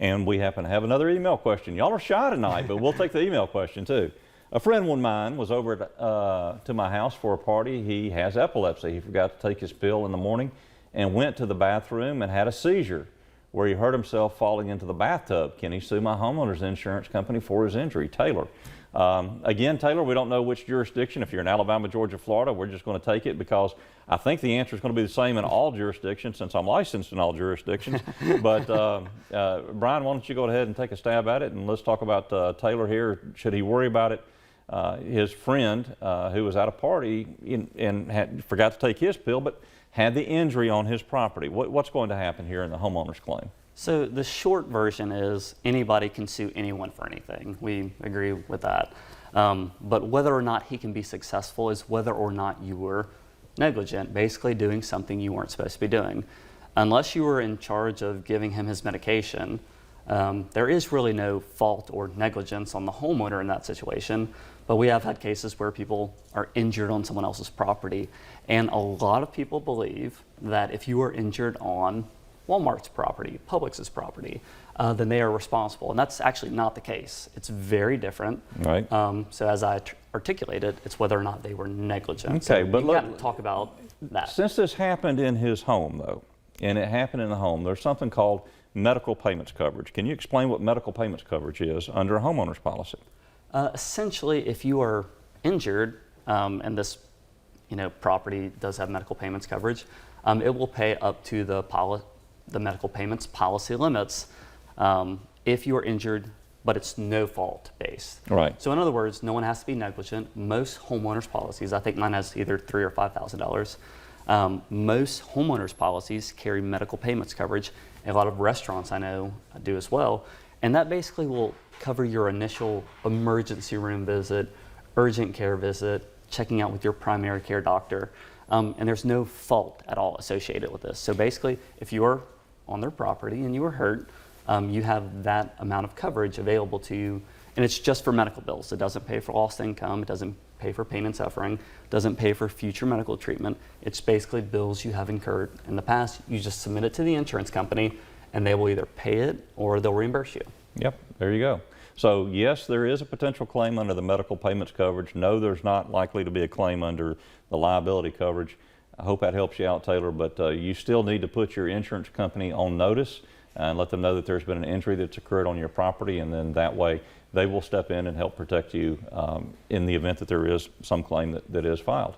And we happen to have another email question. Y'all are shy tonight, but we'll take the email question too. A friend of mine was over to my house for a party. He has epilepsy. He forgot to take his pill in the morning and went to the bathroom and had a seizure where he hurt himself falling into the bathtub. Can he sue my homeowner's insurance company for his injury? Taylor. Again, Taylor, we don't know which jurisdiction. If you're in Alabama, Georgia, Florida, we're just going to take it because I think the answer is going to be the same in all jurisdictions since I'm licensed in all jurisdictions. But Brian, why don't you go ahead and take a stab at it, and let's talk about Taylor here. Should he worry about it? His friend who was at a party and forgot to take his pill, but had the injury on his property. What's going to happen here in the homeowner's claim? So the short version is anybody can sue anyone for anything. We agree with that. But whether or not he can be successful is whether or not you were negligent, basically doing something you weren't supposed to be doing. Unless you were in charge of giving him his medication, there is really no fault or negligence on the homeowner in that situation. But we have had cases where people are injured on someone else's property. And a lot of people believe that if you are injured on Walmart's property, Publix's property, then they are responsible. And that's actually not the case. It's very different. Right. So as I articulated, it's whether or not they were negligent. Okay, so but let's talk about that. Since this happened in his home, though, and it happened in the home, there's something called medical payments coverage. Can you explain what medical payments coverage is under a homeowner's policy? Essentially, if you are injured, and this property does have medical payments coverage, it will pay up to the medical payments policy limits if you are injured, but it's no fault based. Right. So in other words, no one has to be negligent. Most homeowners policies, I think mine has either $3,000 or $5,000. Most homeowners policies carry medical payments coverage. And a lot of restaurants I know do as well. And that basically will cover your initial emergency room visit, urgent care visit, checking out with your primary care doctor. And there's no fault at all associated with this. So basically, if you are on their property and you were hurt, you have that amount of coverage available to you. And it's just for medical bills. It doesn't pay for lost income. It doesn't pay for pain and suffering. It doesn't pay for future medical treatment. It's basically bills you have incurred in the past. You just submit it to the insurance company, and they will either pay it or they'll reimburse you. Yep, there you go. So yes, there is a potential claim under the medical payments coverage. No, there's not likely to be a claim under the liability coverage. I hope that helps you out, Taylor, but you still need to put your insurance company on notice and let them know that there's been an injury that's occurred on your property, and then that way they will step in and help protect you in the event that there is some claim that is filed.